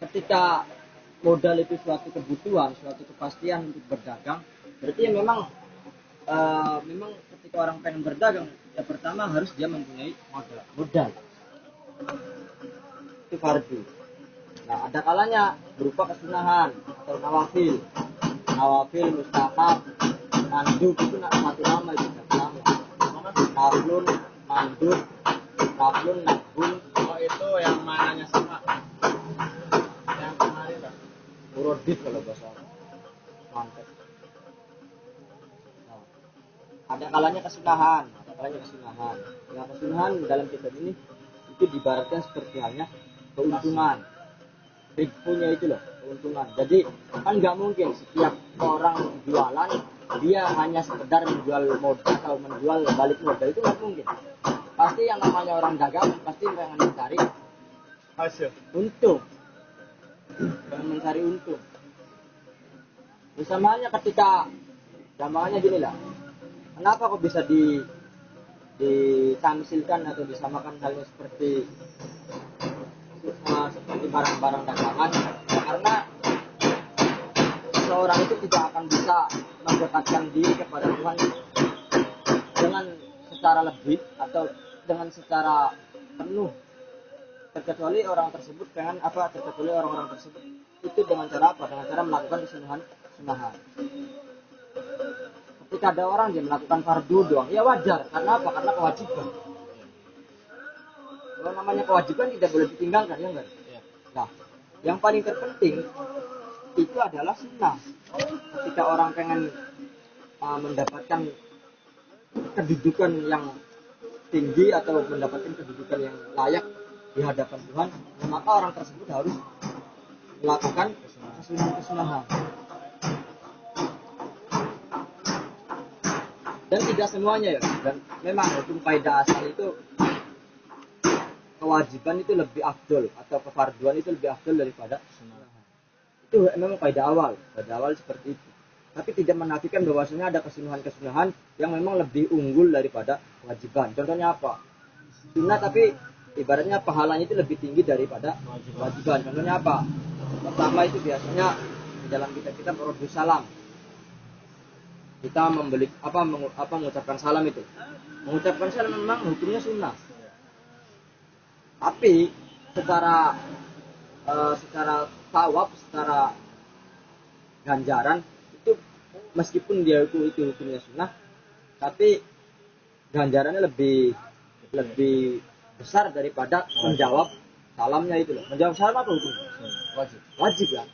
ketika modal itu suatu kebutuhan, suatu kepastian untuk berdagang, berarti ya memang ketika orang pengen berdagang, ya pertama harus dia mempunyai modal. Itu fardu. Nah, ada kalanya berupa kesunahan atau nawafil. Nawafil, mustahab, mandub itu satu nama itu satu nama. Naflun, mandub, naflun, nafbun. Oh, itu yang mananya sama. Yang kemarin kan. Murodif kalau bahasa mantap. Nah, ada kalanya kesunahan, Nah, kesunahan dalam kitab ini itu diibaratkan seperti halnya keuntungan. Punya itu loh, keuntungan. Jadi kan nggak mungkin setiap orang jualan dia hanya sekedar menjual modal atau menjual balik modal, itu nggak mungkin. Pasti yang namanya orang dagang pasti pengen mencari Hasil. untung, Bersamanya ketika gambarnya gini lah. Kenapa kok bisa ditamsilkan atau disamakan halnya seperti barang-barang dagangan? Karena seseorang itu tidak akan bisa mendekatkan diri kepada Tuhan dengan secara lebih atau dengan secara penuh, terkecuali orang-orang tersebut itu dengan cara apa? Dengan cara melakukan sunahan. Ketika ada orang dia melakukan fardu doang, ya wajar. Karena apa? Karena kewajiban. Kalau namanya kewajiban tidak boleh ditinggalkan, ya enggak? Nah, yang paling terpenting itu adalah sunnah. Ketika orang pengen mendapatkan kedudukan yang tinggi atau mendapatkan kedudukan yang layak di hadapan Tuhan, maka orang tersebut harus melakukan kesunahan. Dan tidak semuanya ya. Dan memang hukum kaidah asal itu kewajiban itu lebih afdol atau kefarduan itu lebih afdol daripada kesunahan. Itu memang kaidah awal seperti itu. Tapi tidak menafikan bahwasanya ada kesunahan yang memang lebih unggul daripada kewajiban. Contohnya apa? Sunnah tapi ibaratnya pahalanya itu lebih tinggi daripada kewajiban. Contohnya apa? Pertama itu biasanya di dalam kita merodus salam. Kita mengucapkan salam itu. Mengucapkan salam memang hukumnya sunnah. Tapi secara thawab, secara ganjaran itu meskipun dia itu hukumnya sunnah, tapi ganjarannya lebih besar daripada menjawab salamnya itu loh. Menjawab salam apa hukumnya? Wajib ya.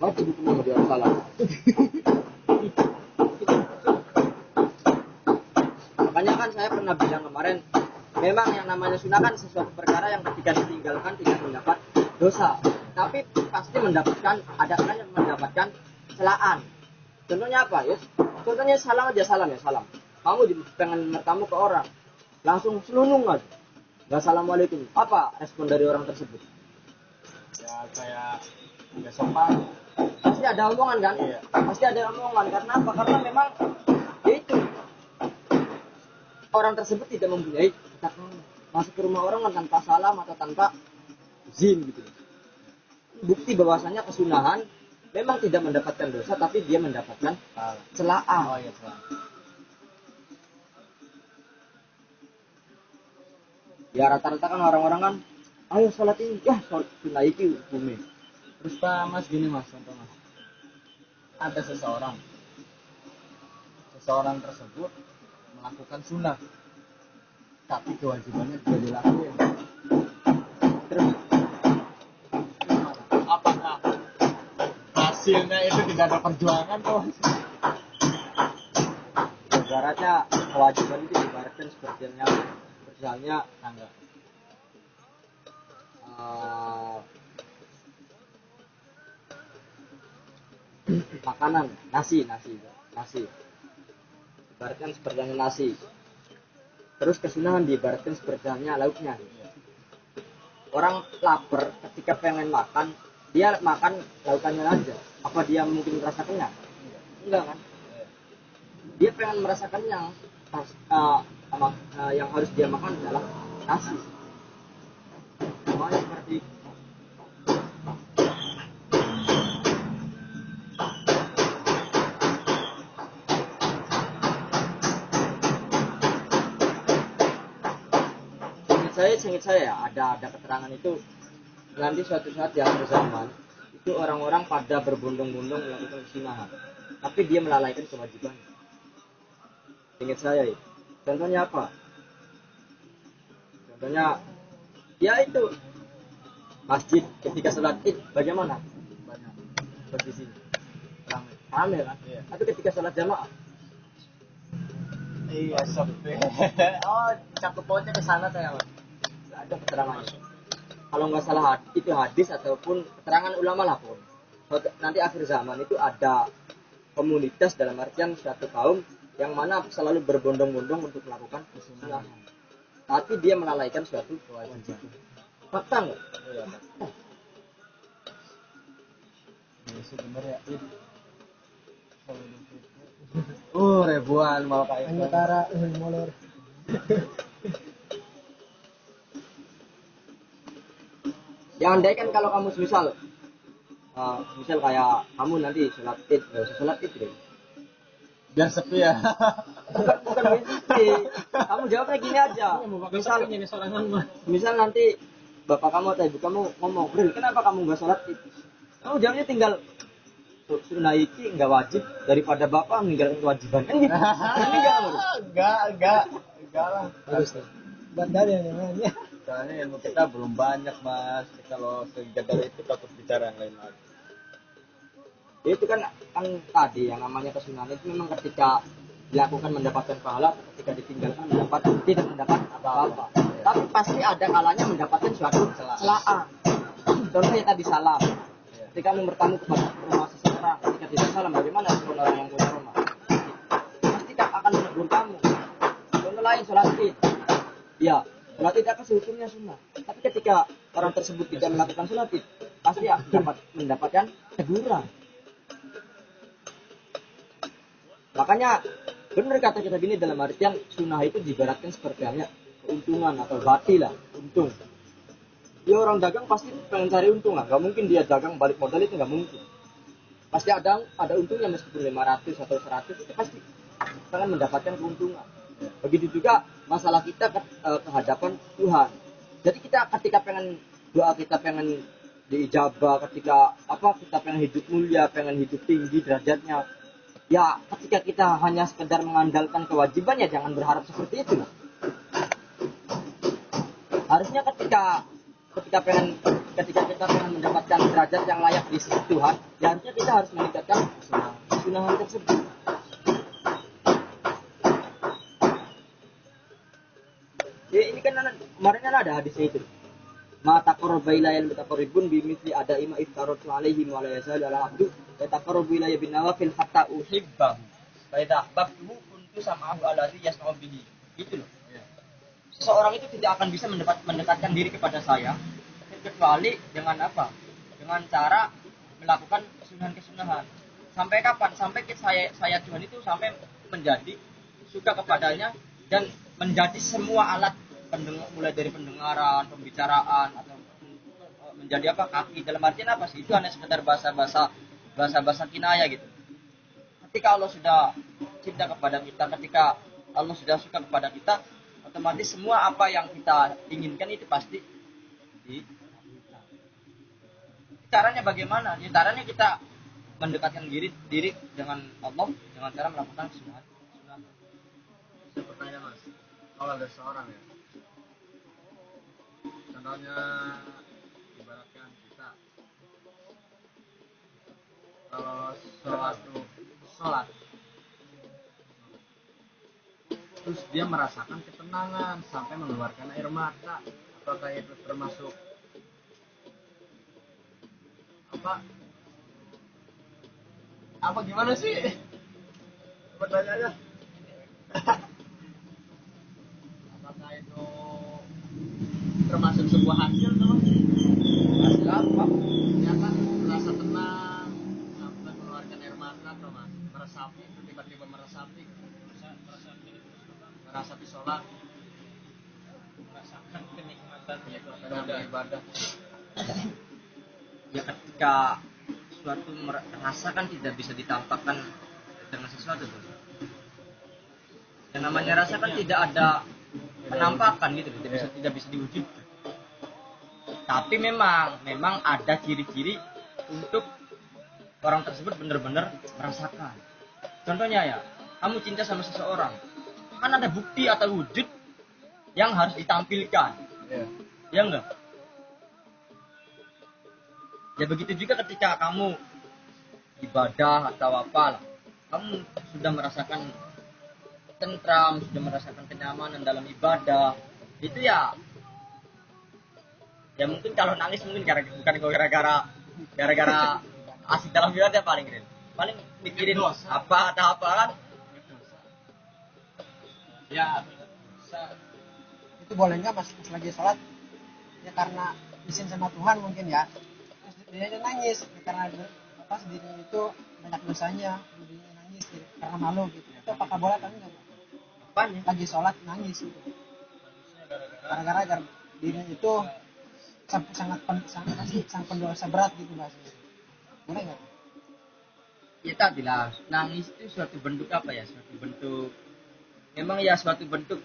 Wajib hukumnya menjawab salam. Makanya kan saya pernah bilang kemarin, memang yang namanya sunnah kan sesuatu perkara yang ketika ditinggalkan tidak mendapat dosa, tapi pasti mendapatkan celaan. Contohnya apa ya? Contohnya salam aja, salam. Kamu pengen bertamu ke orang, langsung selunung aja, nggak assalamualaikum. Apa respon dari orang tersebut? Ya kayak nggak sopan. Pasti ada omongan kan? Iya. Pasti ada omongan. Karena apa? Karena memang itu orang tersebut tidak mempunyai masuk ke rumah orang tanpa salam atau tanpa izin gitu. Bukti bahwasanya kesunahan memang tidak mendapatkan dosa, tapi dia mendapatkan celaan. Oh iya, celaan. Ya rata-rata kan orang-orang kan, ayo sholat ini, ya sholat sunnah itu bumi. Terus Pak Mas gini Mas, contoh Mas. Ada seseorang tersebut melakukan sunnah, tapi kewajibannya tidak dilakukan. Terus apakah hasilnya itu tidak ada perjuangan tuh? ibaratnya kewajiban itu ibaratkan seperti misalnya Tangga. Makanan, nasi. Ibaratkan seperti nasi. Terus kesunahan diibaratkan seperti lauknya. Orang lapar ketika pengen makan, dia makan lautannya aja. Apa dia mungkin merasa kenyang? Enggak kan? Dia pengen merasa kenyang. Yang harus dia makan adalah nasi. Semuanya seperti itu. seingat saya ya, ada keterangan itu nanti suatu saat di akhir zaman itu orang-orang pada berbondong-bondong melakukan kesinahan, tapi dia melalaikan kewajiban. Ingat saya itu. Contohnya apa? Contohnya ya itu masjid ketika sholat id bagaimana? Banyak posisinya ramai kan? Iya. Tapi ketika sholat jamaah Iya, sepi. Oh, cakep poinnya ke sana saya, Mas. ada keterangan. Kalau nggak salah itu hadis ataupun keterangan ulama lah pun. Nanti akhir zaman itu ada komunitas dalam artian suatu kaum yang mana selalu berbondong-bondong untuk melakukan kesalahan. Tapi dia melalaikan suatu kewajiban. Fakta nggak? Iya, Pak. Ini sih bener ya. Ribuan mau kayak Antara molor. Ya andai kan kalau kamu misal kayak kamu nanti sholat id, nggak usah sholat id deh. biar sepi ya. Bukan mimpi. Kamu jawabnya gini aja. Misal nanti bapak kamu atau ibu kamu ngomong, Bril, kenapa kamu nggak sholat id? Kamu jawabnya tinggal sunnah iki nggak wajib daripada bapak meninggalkan kewajiban kan gitu. Ini Enggak lah. Harus tuh. Bandar yang namanya. Soalnya ilmu kita belum banyak, Mas. Kalau sekedar itu takut bicara yang lain lagi. itu kan tadi yang namanya kesunahan itu memang ketika dilakukan mendapatkan pahala, ketika ditinggalkan tidak mendapat apa-apa. Tapi pasti ada kalanya mendapatkan suatu celaan. Contohnya tadi salam. Ketika kamu bertamu kepada rumah seseorang, ketika tidak salam, bagaimana respon orang yang punya rumah? Pasti akan menegur kamu. Contoh lain, sholat id. Ya, sholat id akan sehukumnya sunnah. Tapi ketika orang tersebut tidak melakukan sholat id, pasti mendapatkan teguran. Makanya benar kata kita gini dalam artian sunnah itu diibaratkan seperti halnya keuntungan atau bati lah, untung. Ya orang dagang pasti pengen cari untung lah, nggak mungkin dia dagang balik modal itu nggak mungkin. Pasti ada untungnya meskipun 500 atau 100 itu pasti pengen mendapatkan keuntungan. Begitu juga masalah kita kehadapan Tuhan. Jadi kita ketika pengen doa kita pengen diijabah, ketika kita pengen hidup mulia, pengen hidup tinggi derajatnya. Ya ketika kita hanya sekedar mengandalkan kewajiban ya jangan berharap seperti itu. Harusnya ketika kita pengen mendapatkan derajat yang layak di sisi Tuhan, ya harusnya kita harus meningkatkan kesunahan tersebut. Ya ini kan kemarin kan ada hadisnya itu. Ma taqarraba ilayya al-mutaqarribun bimithli ada'i ma iftaratu alaihim wa la yazalu al-'abdu yataqarrabu ilayya bin nawafil hatta uhibbahu. Fa idza ahbabtuhu kuntu sam'ahu alladhi yasma'u bihi. Gitu loh. Seseorang itu tidak akan bisa mendekatkan diri kepada saya kecuali dengan apa? Dengan cara melakukan kesunahan-kesunahan. Sampai kapan? Sampai saya Tuhan itu sampai menjadi suka kepadanya dan menjadi semua alat mulai dari pendengaran, pembicaraan atau menjadi kaki dalam artian apa sih? Itu hanya sekedar bahasa kinaya gitu. Ketika Allah sudah cinta kepada kita, ketika Allah sudah suka kepada kita, otomatis semua apa yang kita inginkan itu pasti dikabulkan. Caranya bagaimana? Ya, caranya kita mendekatkan diri dengan Allah dengan cara melakukan kesunahan. Saya pertanyaan, Mas. Kalau ada seorang ya, contohnya ibaratkan kita kalau sholat terus dia merasakan ketenangan sampai mengeluarkan air mata, apakah itu termasuk apa gimana sih pertanyaannya? Apakah itu termasuk sebuah hasil atau hasil apa? Ya kan merasa tenang sampai mengeluarkan air mata atau mas meresapi itu tiba-tiba meresapi sholat Merasakan kenikmatan ibadah. Ya ketika suatu rasa kan tidak bisa ditampakkan dengan sesuatu tuh. Yang namanya rasa kan tidak ada penampakan gitu, tidak bisa diwujudkan. Tapi memang ada ciri-ciri untuk orang tersebut benar-benar merasakan. Contohnya ya, kamu cinta sama seseorang, kan ada bukti atau wujud yang harus ditampilkan. Ya enggak? Ya begitu juga ketika kamu ibadah atau apalah, kamu sudah merasakan tentram, sudah merasakan kenyamanan dalam ibadah, itu ya mungkin kalau nangis mungkin bukan gara-gara asik dalam ibadah paling mikirin apa kan Ya, Itu boleh nggak mas lagi sholat? Ya karena izin sama Tuhan mungkin ya. Terus dia nangis ya, karena dirinya itu banyak dosanya, dirinya nangis gitu, karena malu gitu. Itu apakah boleh atau enggak? apanya? Lagi sholat nangis gitu. Gara-gara dirinya itu sangat pendosa berat gitu mas. Boleh nggak? Ya tadi lah, nangis itu suatu bentuk apa ya? Suatu bentuk, memang ya suatu bentuk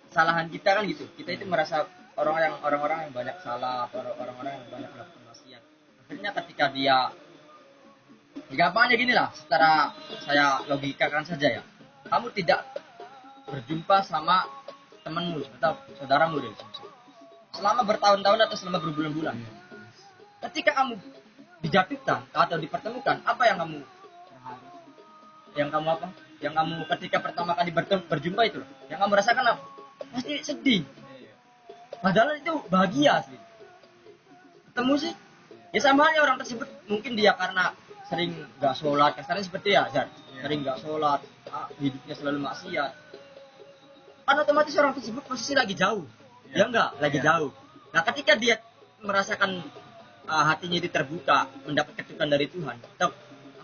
kesalahan kita kan gitu. Kita itu merasa orang-orang yang banyak salah, orang-orang yang banyak melakukan maksiat. Akhirnya ketika dia, gampangnya gini lah, secara saya logikakan saja ya. Kamu tidak berjumpa sama temanmu atau saudaramu deh, selama bertahun-tahun atau selama berbulan-bulan. Ketika kamu dijatuhkan atau dipertemukan, apa yang kamu ketika pertama kali berjumpa itu loh, yang kamu rasakan apa? Pasti sedih. Padahal itu bahagia sih. Ketemu sih. Ya sama halnya orang tersebut, mungkin dia karena sering nggak sholat, kasarnya seperti ya, sering nggak sholat, hidupnya selalu maksiat. Kan otomatis orang tersebut posisi lagi jauh, ya enggak, lagi jauh. Nah ketika dia merasakan hatinya itu terbuka, mendapat ketukan dari Tuhan,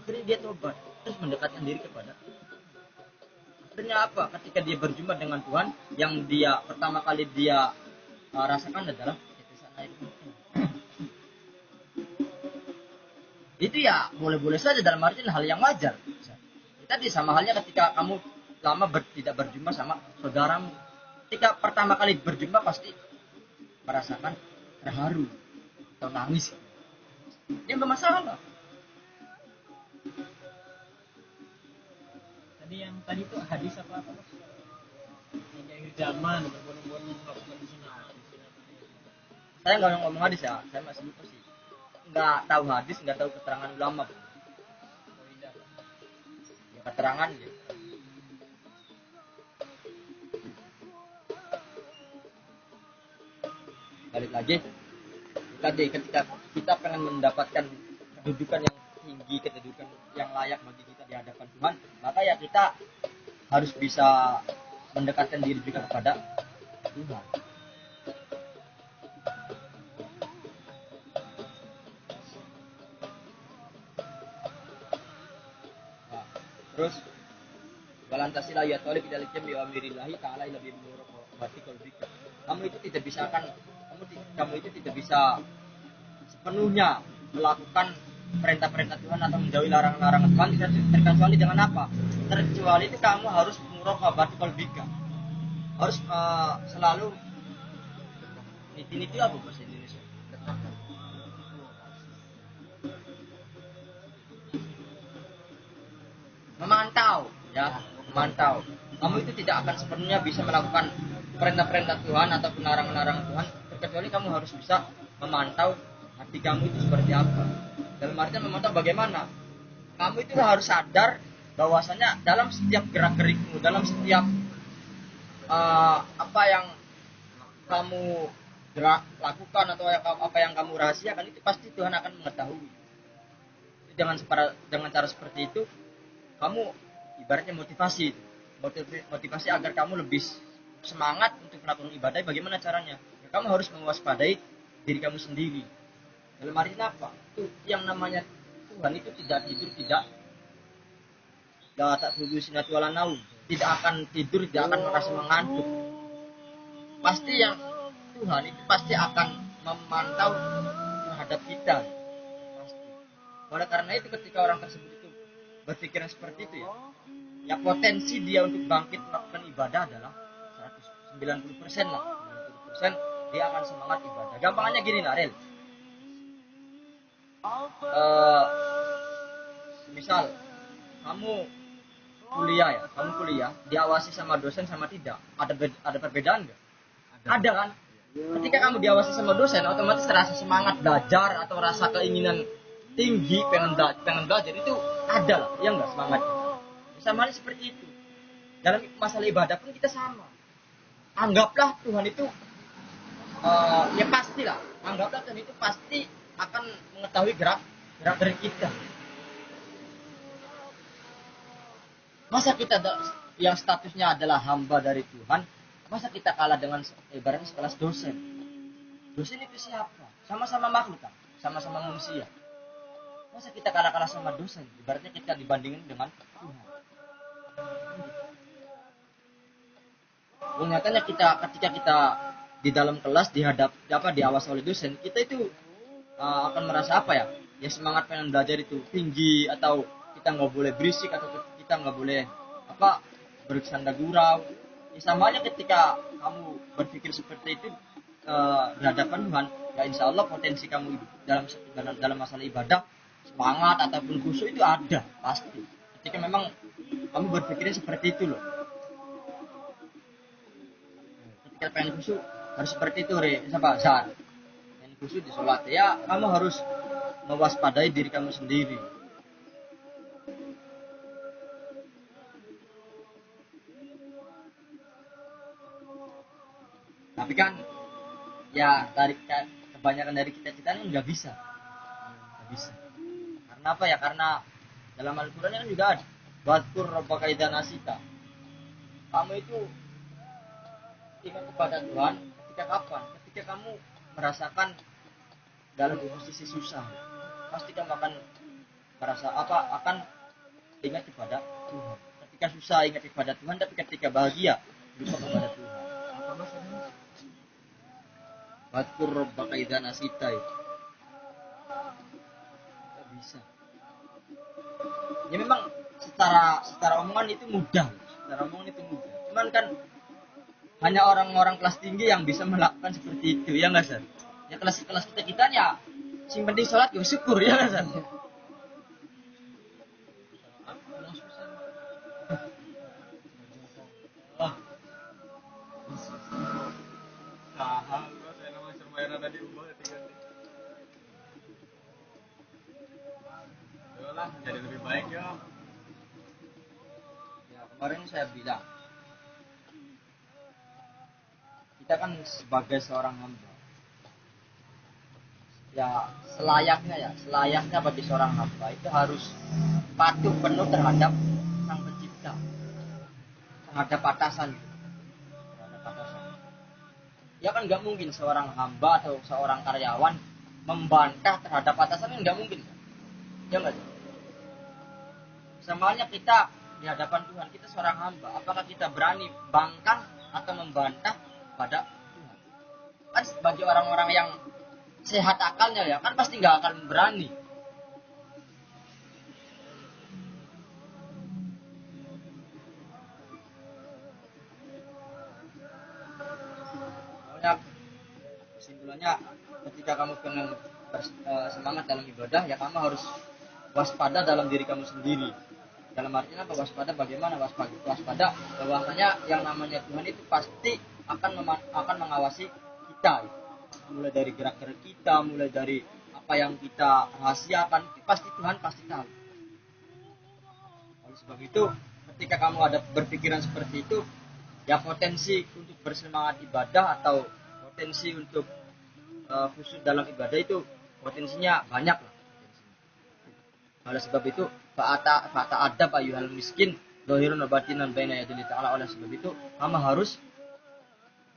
akhirnya dia tobat, terus mendekatkan diri kepada. Akhirnya apa? Ketika dia berjumpa dengan Tuhan, yang dia pertama kali dia rasakan adalah tetesan air mata. Itu ya boleh-boleh saja dalam artian hal yang wajar. Tadi sama halnya ketika kamu lama tidak berjumpa sama saudaramu. Ketika pertama kali berjumpa pasti merasakan terharu atau nangis. Ini bermasalah. yang tadi tuh hadis apa mas? Yang akhir zaman berbondong-bondong melakukan sunat. Saya nggak ngomong hadis ya, saya masih lupa sih. Nggak tahu hadis, nggak tahu keterangan ulama. Ya keterangan ya. Balik lagi, tadi ketika kita pengen mendapatkan kedudukan yang tinggi, kedudukan yang layak bagi kita di hadapan Tuhan, maka ya kita harus bisa mendekatkan diri juga kepada Tuhan. Nah, terus walantasilah ya tolib idal jami wa amirillahi ta'ala ila bi muraqabati qalbika. Kamu itu tidak bisa sepenuhnya melakukan perintah-perintah Tuhan atau menjauhi larangan-larangan Tuhan terkecuali dengan apa? Terkecuali itu kamu harus muraqabati qalbika. Harus selalu itu apa bahasa Indonesia? Memantau, ya, memantau. Kamu itu tidak akan sepenuhnya bisa melakukan perintah-perintah Tuhan ataupun larangan-larangan Tuhan, terkecuali kamu harus bisa memantau hati kamu itu seperti apa. Dalam artian memantau bagaimana? Kamu itu harus sadar bahwasanya dalam setiap gerak-gerikmu, dalam setiap apa yang kamu lakukan atau apa yang kamu rahasiakan itu pasti Tuhan akan mengetahui. Dengan cara seperti itu, kamu ibaratnya motivasi agar kamu lebih semangat untuk melakukan ibadah. Bagaimana caranya? Ya, kamu harus mewaspadai diri kamu sendiri. Dalam arti apa? Itu yang namanya Tuhan itu tidak tidur, tidak tak tubuh sinatu wala naum. Tidak akan tidur, tidak akan merasa mengantuk. Pasti yang Tuhan itu pasti akan memantau terhadap kita. Pasti. Oleh karena itu ketika orang tersebut itu berpikiran seperti itu ya potensi dia untuk bangkit melakukan ibadah adalah 90% lah, 90% dia akan semangat ibadah. Gampangnya gini Naril. Misal kamu kuliah diawasi sama dosen sama tidak, ada perbedaan nggak? Ada kan? Ketika kamu diawasi sama dosen, otomatis rasa semangat belajar atau rasa keinginan tinggi pengen belajar itu ada lah, ya nggak semangatnya. Sama seperti itu. Dalam masalah ibadah pun kita sama. Anggaplah Tuhan itu ya pastilah. Anggaplah Tuhan itu pasti akan mengetahui gerak dari kita. Masa kita yang statusnya adalah hamba dari Tuhan, masa kita kalah dengan ibaratnya sekelas dosen? Dosen itu siapa? Sama-sama makhluk kan? Sama-sama manusia. Masa kita kalah sama dosen? Ibaratnya kita dibandingin dengan Tuhan. Nyatanya ketika kita di dalam kelas diawasi oleh dosen, kita itu akan merasa apa ya? Ya semangat pengen belajar itu tinggi, atau kita nggak boleh berisik, atau kita nggak boleh bercanda gurau. Ya, sama aja ketika kamu berpikir seperti itu di hadapan Tuhan, ya insya Allah potensi kamu dalam masalah ibadah, semangat ataupun khusyuk itu ada pasti. Ketika memang kamu berpikirnya seperti itu loh. Ketika pengen khusyuk harus seperti itu, Zahar. Pengen khusyuk di sholat, ya kamu harus mewaspadai diri kamu sendiri. Tapi kan ya kebanyakan dari kita ini nggak bisa. Karena apa ya? Karena dalam Al-Quran kan juga ada wadkur rabbaka idza nasita. Kamu itu ingat kepada Tuhan ketika kapan? Ketika kamu merasakan dalam posisi susah, pasti kamu akan ingat kepada Tuhan. Ketika susah ingat kepada Tuhan, tapi ketika bahagia lupa kepada Tuhan. Apa maksudnya? Wadkur rabbaka idza nasita. Tidak bisa. Ya memang secara omongan itu mudah. Cuman kan hanya orang-orang kelas tinggi yang bisa melakukan seperti itu, ya nggak Sar? Ya kelas kita ya sing penting sholat ya syukur, ya nggak Sar? Tadi ubah lah jadi lebih baik ya. Ya kemarin saya bilang kita kan sebagai seorang hamba, ya selayaknya bagi seorang hamba itu harus patuh penuh terhadap Sang Pencipta, terhadap atasan. Ya kan nggak mungkin seorang hamba atau seorang karyawan membantah terhadap atasan, nggak mungkin. Ya nggak? Samanya kita di hadapan Tuhan, kita seorang hamba, apakah kita berani bangkang atau membantah pada Tuhan? Kan bagi orang-orang yang sehat akalnya ya kan pasti nggak akan berani. Kesimpulannya ketika kamu pengen semangat dalam ibadah, ya kamu harus waspada dalam diri kamu sendiri. Dalam artinya apa waspada? Bagaimana waspada? Bahwasanya yang namanya Tuhan itu pasti akan mengawasi kita. Mulai dari gerak-gerik kita, mulai dari apa yang kita rahasiakan, itu pasti Tuhan pasti tahu. Oleh sebab itu, ketika kamu ada berpikiran seperti itu, ya potensi untuk bersemangat ibadah atau potensi untuk khusyuk dalam ibadah itu potensinya banyak lah. Oleh sebab itu fa'ata adab ayyuhal miskin zahirun wa batinan baina yadillah ta'ala. Oleh sebab itu kamu harus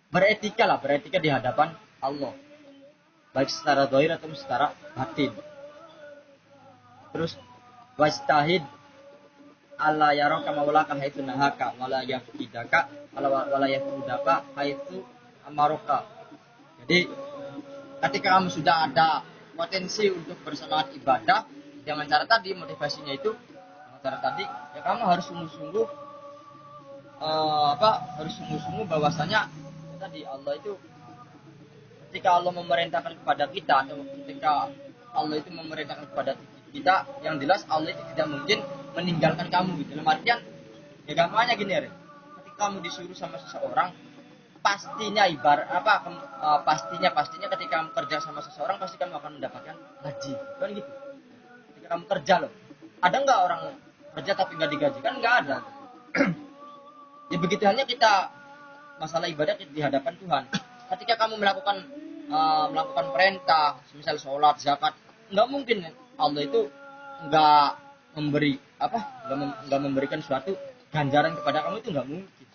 beretika di hadapan Allah, baik secara zahir atau secara batin. Terus wastahid alla yaraka maulaka haitsu nahaka wala yafidaka wala yafudaka haitsu amaraka. Jadi ketika kamu sudah ada potensi untuk bersemangat ibadah dengan cara tadi, motivasinya itu dengan cara tadi, ya kamu harus sungguh-sungguh harus sungguh-sungguh bahwasanya tadi Allah itu ketika Allah memerintahkan kepada kita atau ketika Allah itu memerintahkan kepada kita, yang jelas Allah itu tidak mungkin meninggalkan kamu gitu. Dalam artian ya gampangnya gini ya, ketika kamu disuruh sama seseorang, pastinya pastinya ketika kamu kerja sama seseorang pasti kamu akan mendapatkan gaji, kan gitu. Ketika kamu kerja loh, ada nggak orang kerja tapi nggak digaji? Kan nggak ada. Ya begitu halnya kita masalah ibadah di hadapan Tuhan. Ketika kamu melakukan perintah, misal sholat, zakat, nggak mungkin Allah itu nggak memberikan suatu ganjaran kepada kamu, itu nggak mungkin.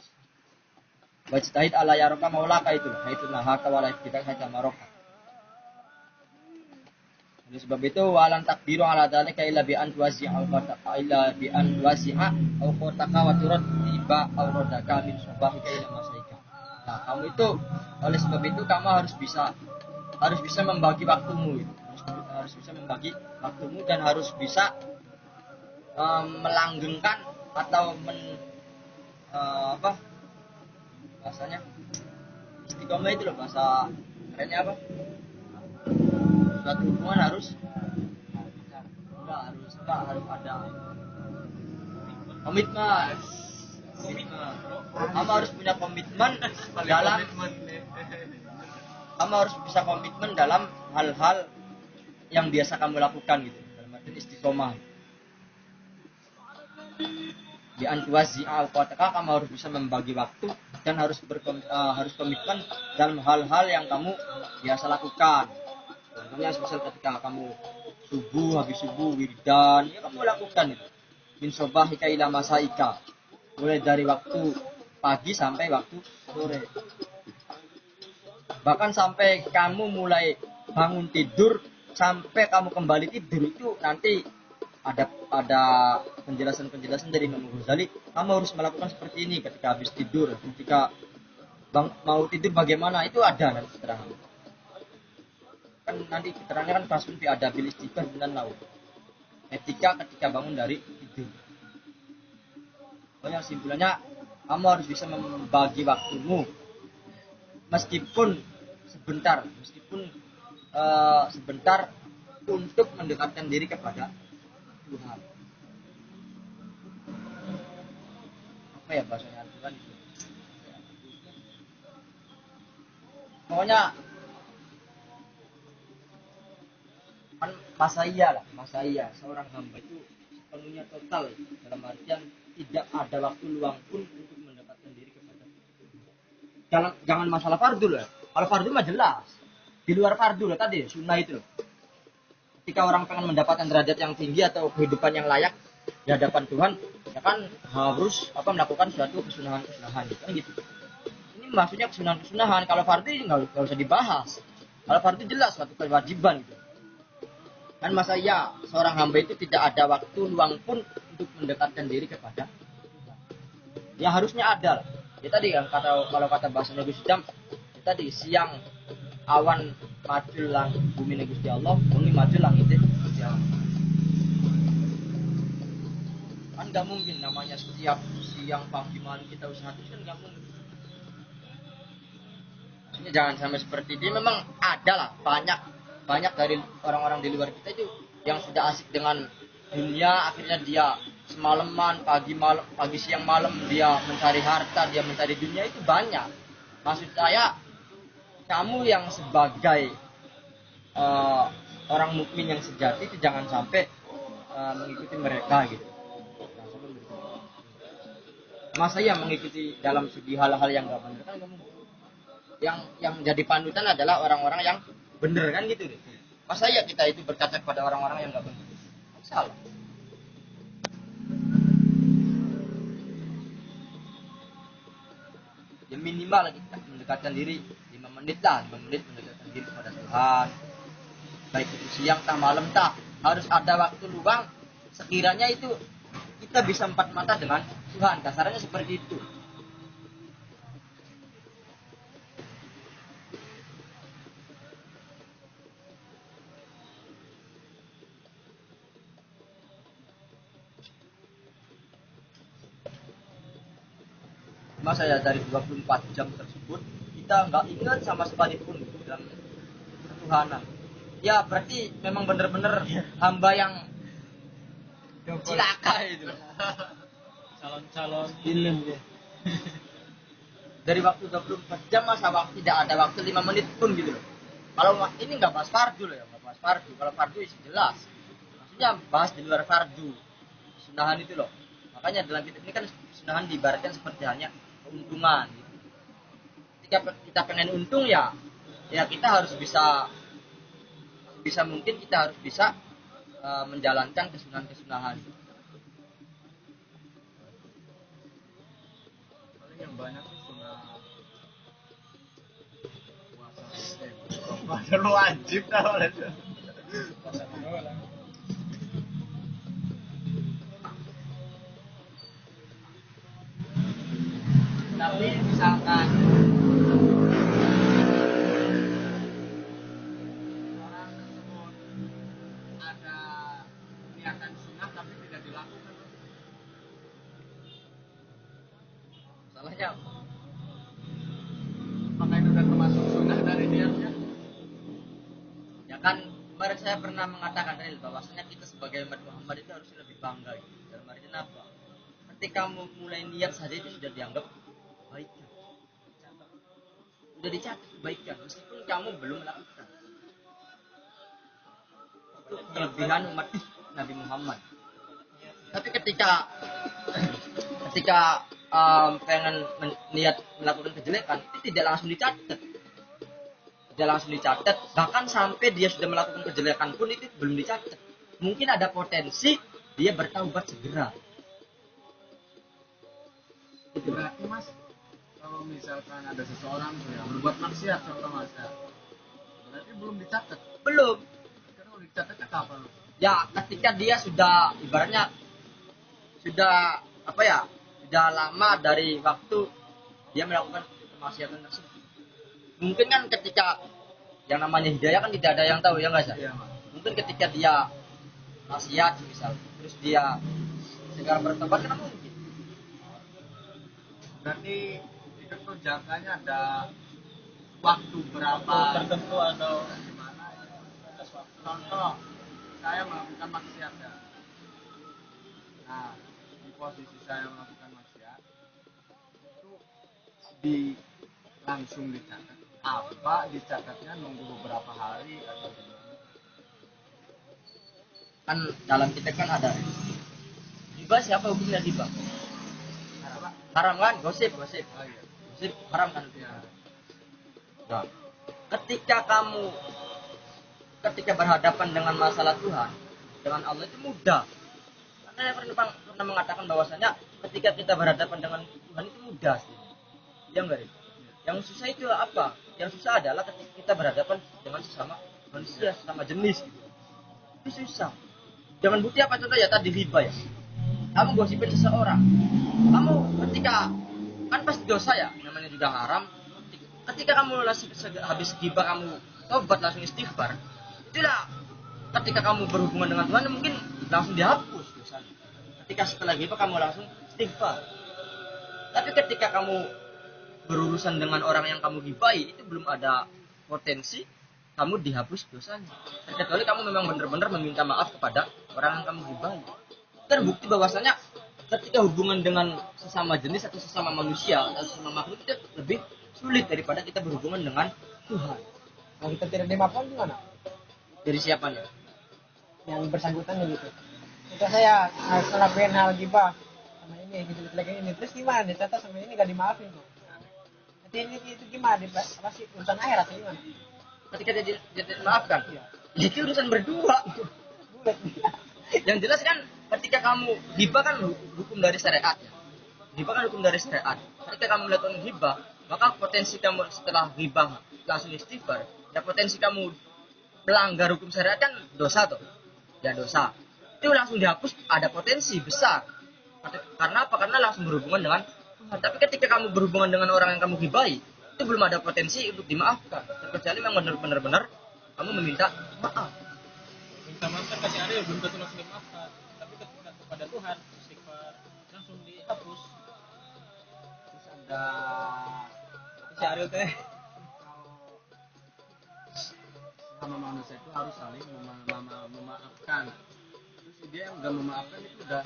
Wajtahid ala yaraka maulaka itu, itu nahaka wala kita haita maroka. Oleh sebab itu walan takdiru ala dzalika illa bi an tuwasi'a au qataka wa turad tiba au radaka min subahika ila masaika. Nah, kamu itu oleh sebab itu kamu harus bisa membagi waktumu itu. Harus bisa membagi waktumu dan harus bisa melanggengkan atau bahasanya istiqomah itu loh, bahasa kerennya apa? Suatu hubungan harus ada komitmen. Kamu harus punya komitmen dalam hal-hal yang biasa kamu lakukan gitu. Dalam arti istiqomah. Di antuwazi'al qataka, kamu harus bisa membagi waktu dan harus komitmen dalam hal-hal yang kamu biasa lakukan. Contohnya misal ketika kamu habis subuh wiridan, ya kamu lakukan itu. Min sobahika ila masaika. Mulai dari waktu pagi sampai waktu sore. Bahkan sampai kamu mulai bangun tidur sampai kamu kembali tidur itu nanti ada penjelasan dari Imam Ghazali. Kamu harus melakukan seperti ini ketika habis tidur, ketika mau tidur bagaimana, itu ada nanti keterangan. Kan nanti keterangannya kan fasun fi adabil istiqah dan naum. Etika ketika bangun dari tidur. Pokoknya simpulannya kamu harus bisa membagi waktumu meskipun sebentar untuk mendekatkan diri kepada Tuhan. Apa ya bahasanya Tuhan itu? Pokoknya kan masa iya seorang hamba itu sepenuhnya total, dalam artian tidak ada waktu luang pun untuk mendekatkan diri kepada Tuhan. Jangan masalah fardu lah. Kalau fardu mah jelas. Di luar fardu lah tadi, sunnah itu loh. Ketika orang pengen mendapatkan derajat yang tinggi atau kehidupan yang layak di hadapan Tuhan, ya kan harus melakukan suatu kesunahan-kesunahan kan gitu. Ini maksudnya kesunahan-kesunahan. Kalau fardu nggak usah dibahas. Kalau fardu jelas suatu kewajiban gitu. Kan masa ya seorang hamba itu tidak ada waktu luang pun untuk mendekatkan diri kepada Tuhan. Ya harusnya ada. Ya tadi kan kalau kata bahasa Nabi Sidam, ya tadi siang awan maju bumi Gusti Allah, bumi maju langit Gusti Allah. Kan nggak mungkin namanya setiap siang pagi malam kita usaha itu kan nggak mungkin. Maksudnya jangan sampai seperti ini. Memang ada lah banyak dari orang-orang di luar kita itu yang sudah asik dengan dunia, akhirnya dia semalaman pagi siang malam dia mencari harta, dia mencari dunia, itu banyak. Maksud saya kamu yang sebagai orang mukmin yang sejati itu jangan sampai mengikuti mereka gitu. Masa ya mengikuti dalam segi hal-hal yang nggak benar kan kamu. Yang jadi panutan adalah orang-orang yang benar kan gitu deh. Masa ya kita itu berkaca kepada orang-orang yang nggak benar? Salah. Ya minimal kita mendekatkan diri 5 menit mendekatkan diri kepada Tuhan. Baik itu siang tah malam tah, harus ada waktu luang sekiranya itu kita bisa empat mata dengan Tuhan. Kasarnya seperti itu. masa ya dari 24 jam tersebut kita nggak ingat sama sekali pun dalam ketuhanan. Ya berarti memang benar-benar hamba yang cilaka itu. Calon-calon film ya. Dari waktu 24 jam masa waktu tidak ada waktu 5 menit pun gitu loh. Kalau ini nggak bahas fardu loh ya, nggak bahas fardu. Kalau fardu isi jelas. Maksudnya bahas di luar fardu. Sunahan itu loh. Makanya dalam kitab ini kan sunahan diibaratkan seperti hanya keuntungan. Gitu. Ketika kita pengen untung ya kita harus bisa mungkin kita harus bisa menjalankan kesunahan-kesunahan. paling yang banyak tuh sunah puasa lu wajib tau lah itu. Tapi misalkan Orang tersebut ada niatan sunnah tapi tidak dilakukan. masalahnya Apakah itu sudah termasuk sunnah dari niatnya? ya kan kemarin saya pernah mengatakan Ril bahwasanya kita sebagai umat Muhammad itu harusnya lebih bangga gitu. Dalam artian apa? Ketika mulai niat saja itu sudah dianggap kebaikan. Sudah dicatat kebaikan meskipun kamu belum melakukan. Itu kelebihan umat Nabi Muhammad. Tapi ketika pengen niat melakukan kejelekan itu tidak langsung dicatat. Tidak langsung dicatat, bahkan sampai dia sudah melakukan kejelekan pun itu belum dicatat. Mungkin ada potensi dia bertaubat segera. Itu berarti mas, kalau misalkan ada seseorang tuh yang berbuat maksiat contoh mas ya, berarti belum dicatat. Belum. Kalau dicatatnya kapan? Ya ketika dia sudah ibaratnya sudah sudah lama dari waktu dia melakukan kemaksiatan tersebut. Mungkin kan ketika yang namanya hidayah kan tidak ada yang tahu ya nggak sih? Iya mas. Mungkin ketika dia maksiat misal, terus dia segera bertobat kan mungkin. Berarti itu tuh jangkanya ada waktu berapa tertentu atau gimana? Contoh, saya melakukan maksiat ya. Nah, di posisi saya melakukan maksiat itu langsung dicatat. Apa dicatatnya nunggu beberapa hari atau gimana? Kan dalam kitab kan ada riba. Siapa hukumnya riba? Apa? Haram kan? Gosip. Oh iya. Gosip haram kan? Ya. Nah, ketika berhadapan dengan masalah Tuhan, dengan Allah itu mudah. Karena saya pernah mengatakan bahwasanya ketika kita berhadapan dengan Tuhan itu mudah sih. Ya enggak? Yang susah itu apa? Yang susah adalah ketika kita berhadapan dengan sesama manusia, sesama jenis gitu. Itu susah. Jangan bukti apa contoh ya tadi riba ya. Kamu gosipin seseorang. Kamu ketika kan pasti dosa ya, namanya juga haram. Ketika kamu habis riba kamu tobat langsung istighfar. Itulah ketika kamu berhubungan dengan Tuhan mungkin langsung dihapus dosanya. Ketika setelah riba kamu langsung istighfar. Tapi ketika kamu berurusan dengan orang yang kamu gibai itu belum ada potensi kamu dihapus dosanya. Kecuali kamu memang benar-benar meminta maaf kepada orang yang kamu gibai. Terbukti bahwasanya ketika hubungan dengan sesama jenis atau sesama manusia atau sesama makhluk itu lebih sulit daripada kita berhubungan dengan Tuhan. Kalau kita tidak dimaafkan gimana? Dari siapanya? Yang bersangkutan gitu. Kita saya harus ngelakuin hal gibah sama ini, gitu lagi ini. Terus gimana? Ternyata sama ini gak dimaafin tuh. Nanti ini itu gimana? Apa sih urusan akhirat atau gimana? Ketika dia maafkan, Iya. itu urusan berdua. Bulat. Yang jelas kan ketika kamu hibah kan hukum dari syariat ya. Hibah kan hukum dari syariat. Ketika kamu melakukan hibah, maka potensi kamu setelah hibah langsung istighfar, ya potensi kamu melanggar hukum syariat kan dosa tuh. Ya dosa. Itu langsung dihapus, ada potensi besar. Karena apa? Karena langsung berhubungan dengan Tuhan. Tapi ketika kamu berhubungan dengan orang yang kamu gibai, itu belum ada potensi untuk dimaafkan. Kecuali memang benar-benar kamu meminta maaf. Minta maaf kan kasih hari belum tentu langsung dimaafkan. Tapi ketika kepada Tuhan istighfar langsung dihapus. ada Si Ariel teh sama manusia itu harus saling memaafkan. Terus dia yang nggak memaafkan itu udah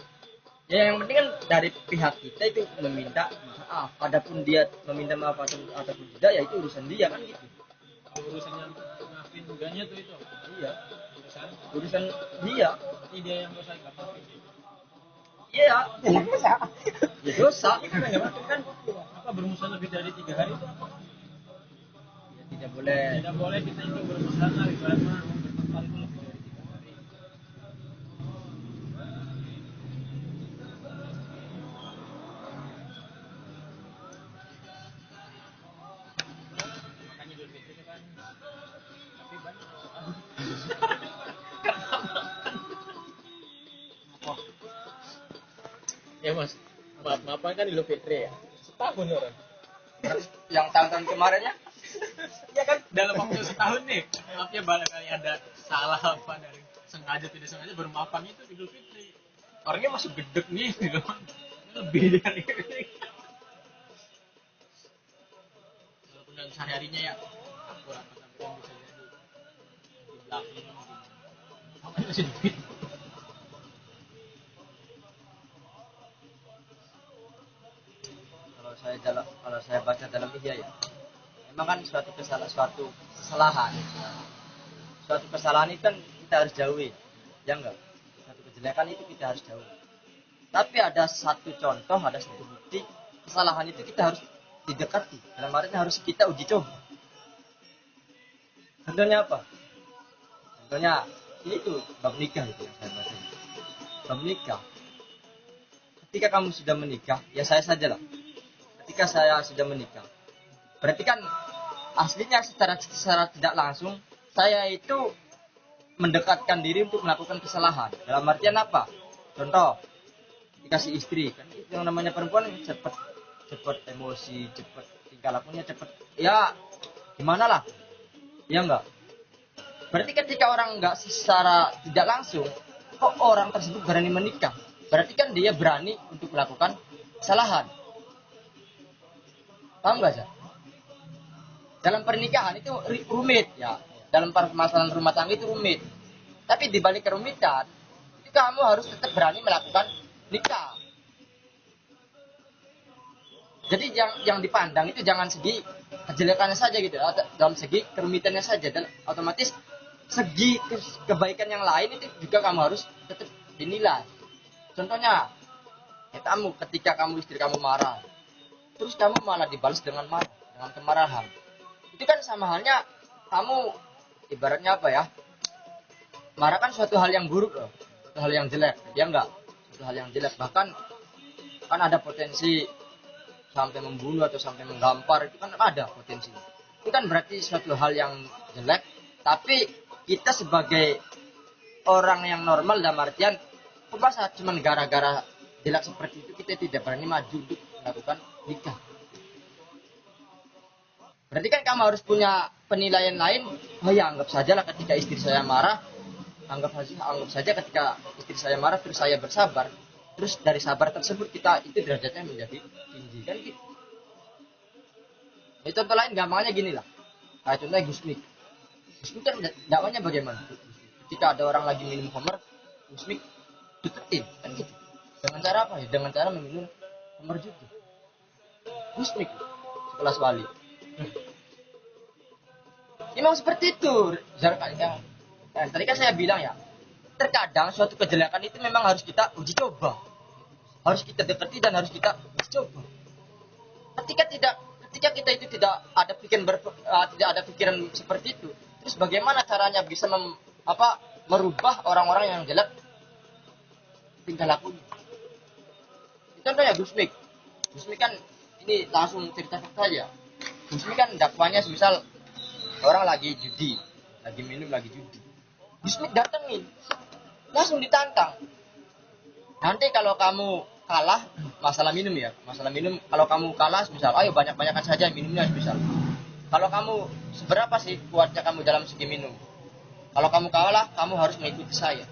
ya yang penting kan dari pihak kita itu meminta maaf. Adapun dia meminta maaf ataupun tidak ya itu urusan dia kan gitu. urusannya maafin enggaknya tuh itu. Iya, Urusan dia. ini dia yang dosa nggak maafin. Iya, Ya bisa. ya dosa. Gimana nggak maafin kan? Apa bermusuh lebih dari 3 hari itu apa? Ya, tidak boleh. Tidak boleh kita itu bermusuh hari berapa bertengkar itu lebih dari 3 hari. Makanya Idul Fitri itu kan tapi banyak ya mas, maaf kan Idul Fitri ya setahun orang Yang tahun-tahun kemarinnya ya kan dalam waktu setahun nih maafnya barangkali ada salah apa dari sengaja tidak sengaja bermaafan itu Idul Fitri orangnya masih gedek nih gitu lebih dari walaupun dalam sehari-harinya ya aku rasa sampai bisa jadi di belakang makanya masih duit kalau saya baca dalam media ya memang kan suatu kesalahan itu kan kita harus jauhi ya enggak, suatu kejelekan itu kita harus jauhi, tapi ada satu contoh, ada satu bukti kesalahan itu kita harus didekati, dalam artinya harus kita uji coba. Contohnya apa? Contohnya ini tuh bab nikah itu yang saya baca, bab nikah. Ketika kamu sudah menikah, ya saya saja lah, ketika saya sudah menikah, berarti kan aslinya secara tidak langsung saya itu mendekatkan diri untuk melakukan kesalahan. Dalam artian apa? Contoh, dikasih istri, kan yang namanya perempuan cepat emosi, cepat tingkah lakunya cepat. Ya gimana lah? Ya enggak. Berarti ketika orang enggak secara tidak langsung, kok orang tersebut berani menikah? Berarti kan dia berani untuk melakukan kesalahan. Paham nggak sih? Dalam pernikahan itu rumit ya. Dalam permasalahan rumah tangga itu rumit. Tapi di balik kerumitan, itu kamu harus tetap berani melakukan nikah. Jadi yang dipandang itu jangan segi kejelekannya saja gitu, dalam segi kerumitannya saja, dan otomatis segi kebaikan yang lain itu juga kamu harus tetap dinilai. Contohnya, ketika istri kamu marah, terus kamu malah dibalas dengan marah, dengan kemarahan. Itu kan sama halnya kamu ibaratnya apa ya? Marah kan suatu hal yang buruk loh, suatu hal yang jelek, ya enggak? Suatu hal yang jelek, bahkan kan ada potensi sampai membunuh atau sampai menggampar, itu kan ada potensi. Itu kan berarti suatu hal yang jelek, tapi kita sebagai orang yang normal dalam artian masa cuma gara-gara jelek seperti itu kita tidak berani maju untuk melakukan nikah. Berarti kan kamu harus punya penilaian lain. Oh ya, anggap sajalah ketika istri saya marah, anggap saja ketika istri saya marah terus saya bersabar, terus dari sabar tersebut kita itu derajatnya menjadi tinggi kan gitu. Ini contoh lain gampangnya gini lah. Kayak contohnya Gusmik. Gusmik kan dakwanya bagaimana? Ketika ada orang lagi minum khamr, Gusmik deketin kan gitu. Dengan cara apa ya? Dengan cara meminum khamr juga. Gusmik sekelas wali. Memang seperti itu. Tadi kan saya bilang ya, terkadang suatu kejelekan itu memang harus kita uji coba, harus kita dekati dan harus kita uji coba. Ketika kita itu tidak ada pikiran seperti itu, terus bagaimana caranya bisa merubah orang-orang yang jelek tingkah lakunya? Contohnya Gusmik kan ini langsung cerita saja. Gusmik kan dakwanya semisal orang lagi judi, lagi minum, lagi judi. Gusmik datengin, langsung ditantang. Nanti kalau kamu kalah, masalah minum, kalau kamu kalah, misal, ayo banyak-banyakan saja minumnya, misal. Kalau kamu seberapa sih kuatnya kamu dalam segi minum? Kalau kamu kalah, kamu harus mengikuti saya,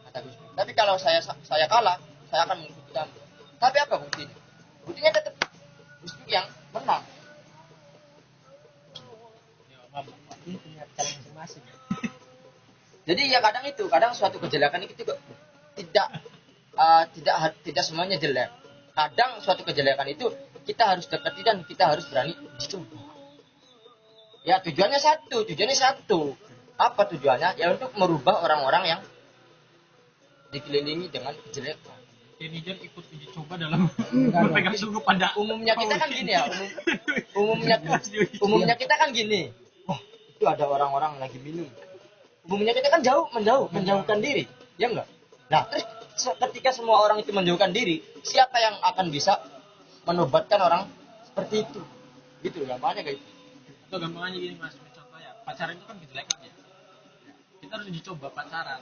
kata Gusmik. Tapi kalau saya kalah, saya akan mengikuti kamu. Tapi apa buktinya? Buktinya tetap justru yang menang. Ini punya cara masing-masing. Jadi ya kadang suatu kejelekan itu juga tidak semuanya jelek. Kadang suatu kejelekan itu kita harus dekati dan kita harus berani dicoba. Ya tujuannya satu. Apa tujuannya? Ya untuk merubah orang-orang yang dikelilingi dengan kejelekan. Teenager ikut uji coba dalam berpegang teguh pada Umumnya kita kan gini ya, umumnya kita kan gini. Wah, itu ada orang-orang lagi minum. Umumnya kita kan menjauhkan diri, ya enggak? Nah, terus ketika semua orang itu menjauhkan diri, siapa yang akan bisa menobatkan orang seperti itu? Gitu, gampangnya kayak gitu. Atau gampangnya gini mas, contohnya pacaran itu kan kejelekan ya. Kita harus dicoba pacaran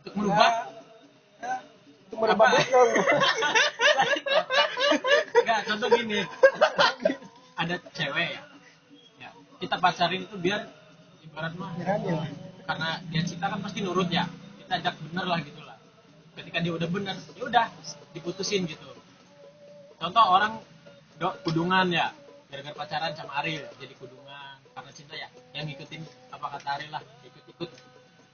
untuk merubah. Itu merubah dong. Enggak, contoh gini. Ada cewek ya. Kita pacarin itu biar ibarat mah. Karena dia cinta kan pasti nurut ya. Kita ajak bener lah gitu lah. Ketika dia udah bener, ya udah diputusin gitu. Contoh orang kudungan ya. Gara-gara pacaran sama Ariel jadi kudungan karena cinta ya. Yang ngikutin apa kata Ariel lah, ikut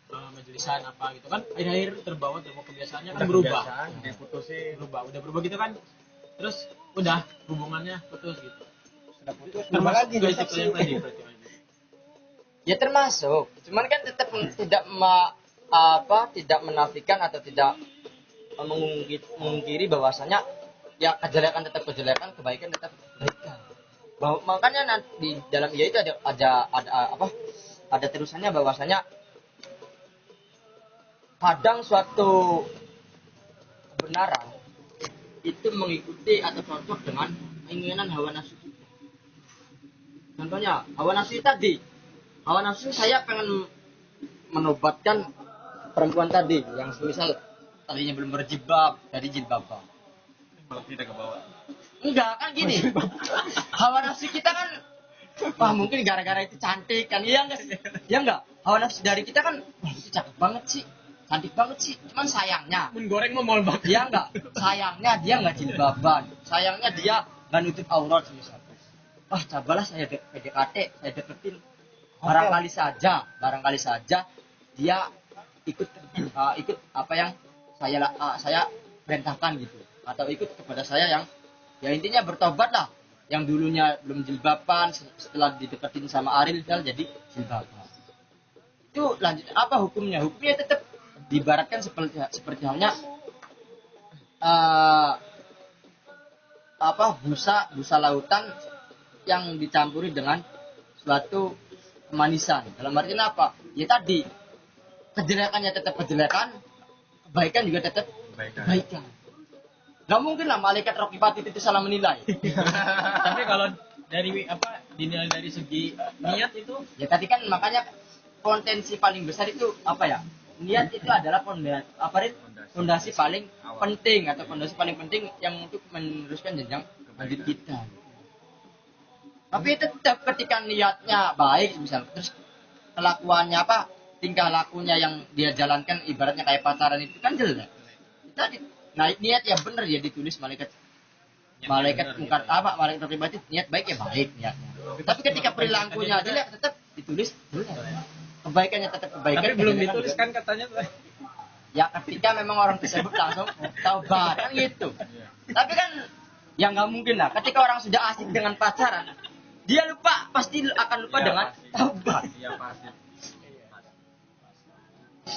majelisan apa gitu kan, akhir-akhir terbawa kebiasaannya kan berubah, diputusin, udah berubah gitu kan, terus udah hubungannya putus gitu, Sudah putus, termasuk lagi juga itu yang tadi berarti. ya termasuk, cuman kan tetap tidak menafikan atau tidak mengungkiri bahwasanya ya kejelekan tetap kejelekan, kebaikan tetap kebaikan. Makanya nanti di dalam ia itu ada terusannya bahwasanya kadang suatu kebenaran itu mengikuti atau cocok dengan keinginan hawa nafsu. Contohnya hawa nafsu tadi, hawa nafsu saya pengen menobatkan perempuan tadi yang misal tadinya belum berjilbab dari jilbab. Malah tidak ke bawah. Enggak kan gini, hawa nafsu kita kan, wah mungkin gara-gara itu cantik kan, iya enggak sih? Ya enggak, hawa nafsu dari kita kan, wah itu cakep banget sih, cantik banget sih, cuman sayangnya, Menggoreng mau mal banget. dia enggak, sayangnya dia enggak jilbaban, sayangnya dia enggak nutup aurat misalnya. Wah cobalah saya PDKT, saya deketin, barangkali saja dia ikut apa yang saya perintahkan gitu, atau ikut kepada saya yang ya intinya bertobat lah, yang dulunya belum jilbaban setelah dideketin sama Ariel jadi jilbaban. Itu lanjut apa hukumnya? Hukumnya tetap diibaratkan seperti halnya busa lautan yang dicampuri dengan suatu kemanisan. Dalam artian apa? Ya tadi kejelekannya tetap kejelekan, kebaikan juga tetap kebaikan. Gak mungkin lah malaikat Rocky Patit itu salah menilai. Tapi kalau dari dinilai dari segi niat itu Ya tadi kan makanya potensi paling besar itu apa ya? Niat itu adalah fondasi paling penting atau fondasi paling penting yang untuk meneruskan jenjang lanjut kita. Tapi tetap ketika niatnya baik misal, terus kelakuannya tingkah lakunya yang dia jalankan ibaratnya kayak pacaran itu kan jelek. Nah niat ya benar ya ditulis malaikat Rocky Patit niat baik ya baik niatnya. Tapi ketika perilakunya jelek tetap ditulis jelek. Kebaikannya tetap kebaikan. tapi belum ditulis kan katanya. Ya ketika memang orang tersebut langsung taubat kan gitu. Tapi kan ya nggak mungkin lah. Ketika orang sudah asik dengan pacaran, dia pasti akan lupa dengan taubat. Iya pasti.